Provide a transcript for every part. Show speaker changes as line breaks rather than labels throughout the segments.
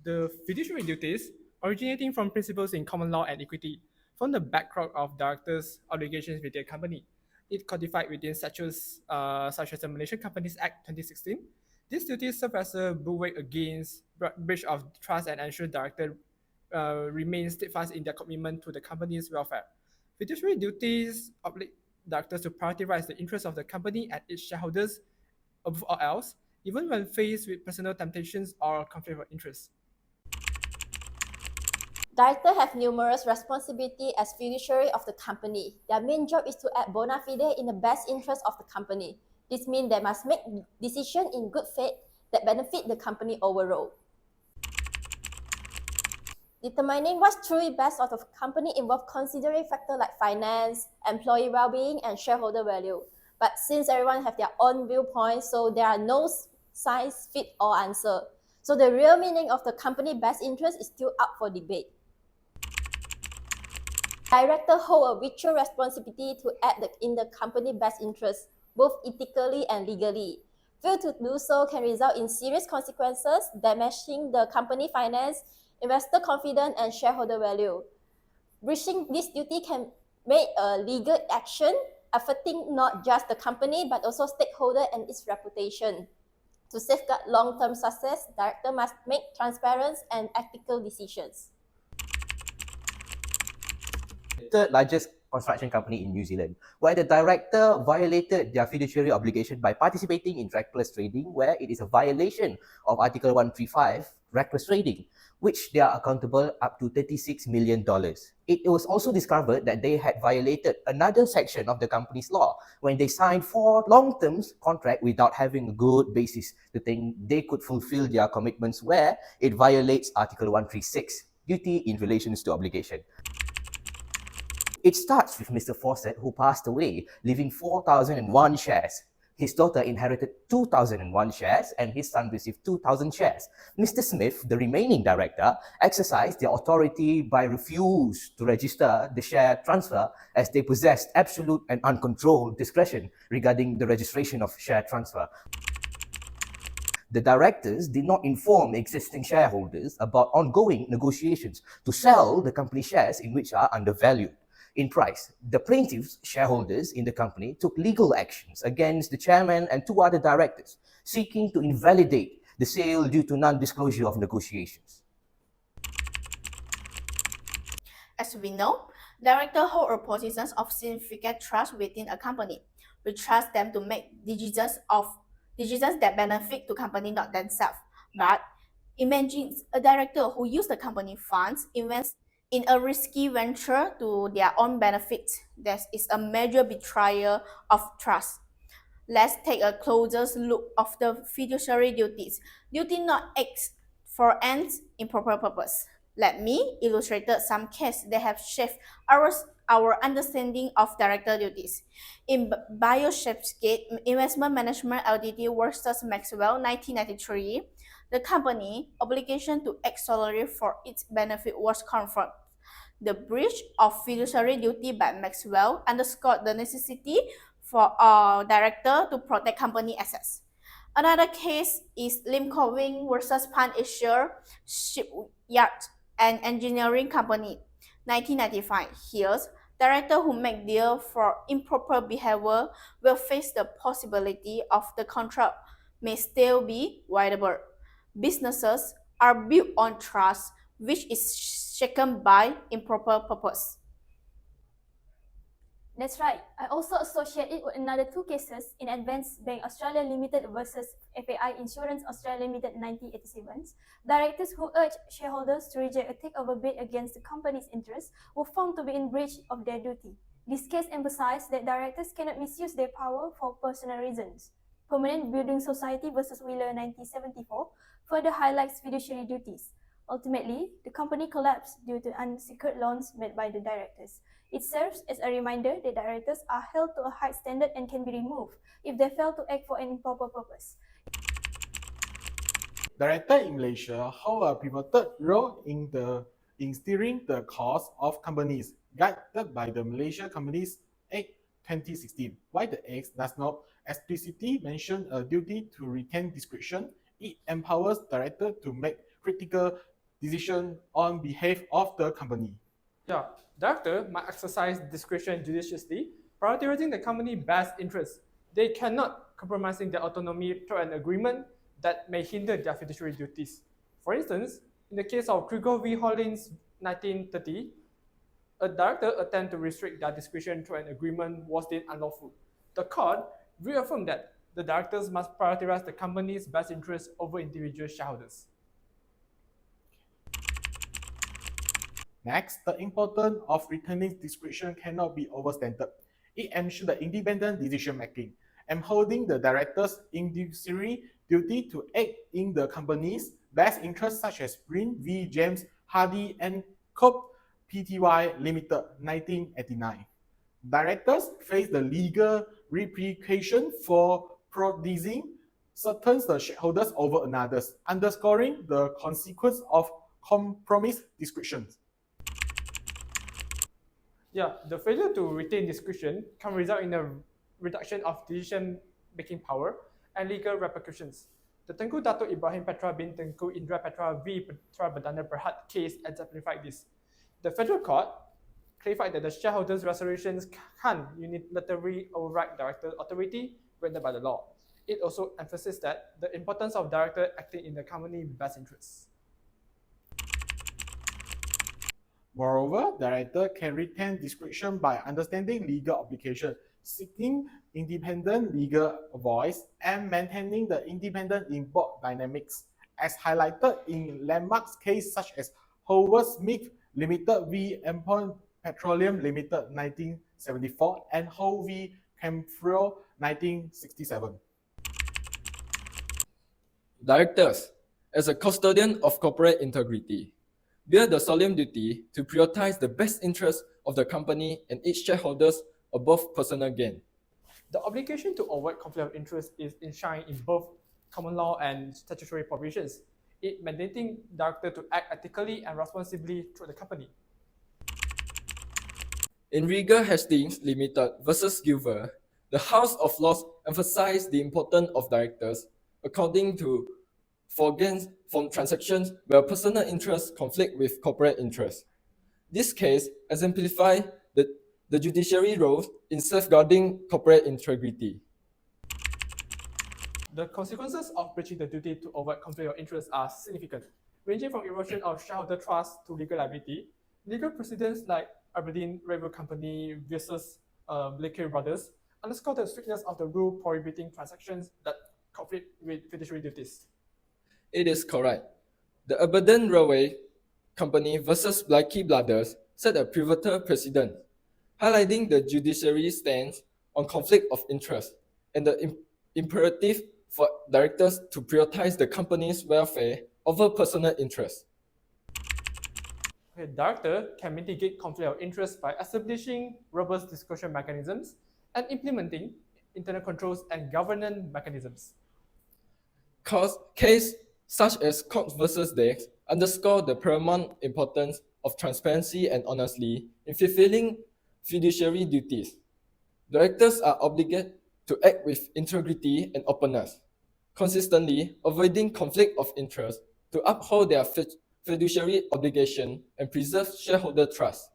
The fiduciary duties, originating from principles in common law and equity, form the background of directors' obligations with their company. It codified within statutes such as the Malaysian Companies Act 2016. These duties serve as a bulwark against breach of trust and ensure directors remain steadfast in their commitment to the company's welfare. Fiduciary duties oblige directors to prioritize the interests of the company and its shareholders above all else, even when faced with personal temptations or conflict of interest.
Directors have numerous responsibilities as fiduciary of the company. Their main job is to act bona fide in the best interest of the company. This means they must make decisions in good faith that benefit the company overall. Determining what's truly best of the company involves considering factors like finance, employee well-being, and shareholder value. But since everyone has their own viewpoints, so there are no size fit all answer. So the real meaning of the company best interest is still up for debate. Directors hold a vital responsibility to act in the company best interest, both ethically and legally. Fail to do so can result in serious consequences, damaging the company finance, investor confidence, and shareholder value. Breaching this duty can make a legal action affecting not just the company but also stakeholder and its reputation. To safeguard long-term success, director must make transparent and ethical decisions.
Third largest construction company in New Zealand, where the director violated their fiduciary obligation by participating in reckless trading, where it is a violation of Article 135, reckless trading, which they are accountable up to $36 million. It was also discovered that they had violated another section of the company's law when they signed 4 long-term contracts without having a good basis to think they could fulfill their commitments, where it violates Article 136, duty in relation to obligation. It starts with Mr. Fawcett, who passed away, leaving 4,001 shares. His daughter inherited 2,001 shares and his son received 2,000 shares. Mr. Smith, the remaining director, exercised their authority by refusing to register the share transfer as they possessed absolute and uncontrolled discretion regarding the registration of share transfer. The directors did not inform existing shareholders about ongoing negotiations to sell the company shares in which are undervalued in price. The plaintiffs' shareholders in the company took legal actions against the chairman and 2 other directors, seeking to invalidate the sale due to non-disclosure of negotiations.
As we know, directors hold a position of significant trust within a company. We trust them to make decisions that benefit the company, not themselves. But imagine a director who uses the company funds, invests in a risky venture to their own benefit. That is a major betrayal of trust. Let's take a closer look of the fiduciary duties. Duty not act for an improper purpose. Let me illustrate some cases that have shaped our understanding of director duties. In Bioshepsgate Investment Management Ltd versus Maxwell 1993, the company obligation to act solely for its benefit was confirmed. The breach of fiduciary duty by Maxwell underscored the necessity for a director to protect company assets. Another case is Limco versus Pan Asia Shipyard and Engineering Company, 1995. Here, directors who make deal for improper behavior will face the possibility of the contract may still be viable. Businesses are built on trust, which is shaken by improper purpose.
That's right. I also associate it with another 2 cases in Advanced Bank Australia Limited versus FAI Insurance Australia Limited 1987. Directors who urged shareholders to reject a takeover bid against the company's interests were found to be in breach of their duty. This case emphasized that directors cannot misuse their power for personal reasons. Permanent Building Society versus Wheeler 1974 further highlights fiduciary duties. Ultimately, the company collapsed due to unsecured loans made by the directors. It serves as a reminder that directors are held to a high standard and can be removed if they fail to act for an improper purpose.
Directors in Malaysia hold a pivotal role in steering the course of companies, guided by the Malaysia Companies Act 2016. While the Act does not explicitly mention a duty to retain discretion, it empowers directors to make critical decisions on behalf of the company.
Yeah, director might exercise discretion judiciously, prioritizing the company's best interests. They cannot compromising their autonomy through an agreement that may hinder their fiduciary duties. For instance, in the case of Krieger v. Hollins 1930, a director attempt to restrict their discretion through an agreement was deemed unlawful. The court reaffirmed that the directors must prioritize the company's best interests over individual shareholders.
Next, the importance of retaining discretion cannot be overstated. It ensures the independent decision making and holding the directors' fiduciary duty to act in the company's best interests, such as Green v. James Hardy and Cope Pty Limited 1989. Directors face the legal repercussion for prioritizing certain shareholders over others, underscoring the consequence of compromise discretion.
Yeah, the failure to retain discretion can result in a reduction of decision-making power and legal repercussions. The Tengku Datuk Ibrahim Petra bin Tengku Indra Petra v. Petra Berdana Berhad case exemplified this. The federal court clarified that the shareholders' resolutions can unilaterally override director authority granted by the law. It also emphasized that the importance of director acting in the company's best interests.
Moreover, director can retain discretion by understanding legal obligations, seeking independent legal advice, and maintaining the independent in board dynamics, as highlighted in landmarks cases such as Howard Smith Limited v. Empire Petroleum Limited 1974 and Howe v. Camfreo 1967.
Directors, as a custodian of corporate integrity, bear the solemn duty to prioritize the best interests of the company and its shareholders above personal gain.
The obligation to avoid conflict of interest is enshrined in both common law and statutory provisions, it mandating director to act ethically and responsibly through the company.
In Rieger Hastings Limited versus Gilver, the House of Lords emphasized the importance of directors, according to forgains from transactions where personal interests conflict with corporate interests. This case exemplifies the judiciary role in safeguarding corporate integrity.
The consequences of breaching the duty to avoid conflict of interest are significant, ranging from erosion of shareholder trust to legal liability. Legal precedents like Aberdeen Railway Company versus Blakey Brothers underscore the strictness of the rule prohibiting transactions that conflict with fiduciary duties.
It is correct. The Aberdeen Railway Company versus Blakey Brothers set a pivotal precedent, highlighting the judiciary's stance on conflict of interest and the imperative for directors to prioritize the company's welfare over personal interests.
A director can mitigate conflict of interest by establishing robust disclosure mechanisms and implementing internal controls and governance mechanisms.
Cases such as Cox versus Dex underscore the paramount importance of transparency and honesty in fulfilling fiduciary duties. Directors are obligated to act with integrity and openness, consistently avoiding conflict of interest to uphold their fiduciary obligation and preserve shareholder trust.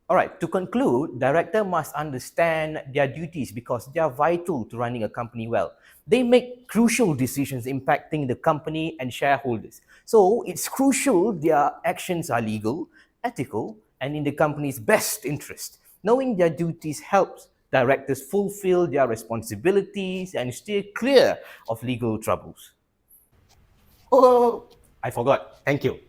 Alright, to conclude, director must understand their duties because they are vital to running a company well. They make crucial decisions impacting the company and shareholders. So it's crucial their actions are legal, ethical, and in the company's best interest. Knowing their duties helps directors fulfill their responsibilities and steer clear of legal troubles. Oh, I forgot. Thank you.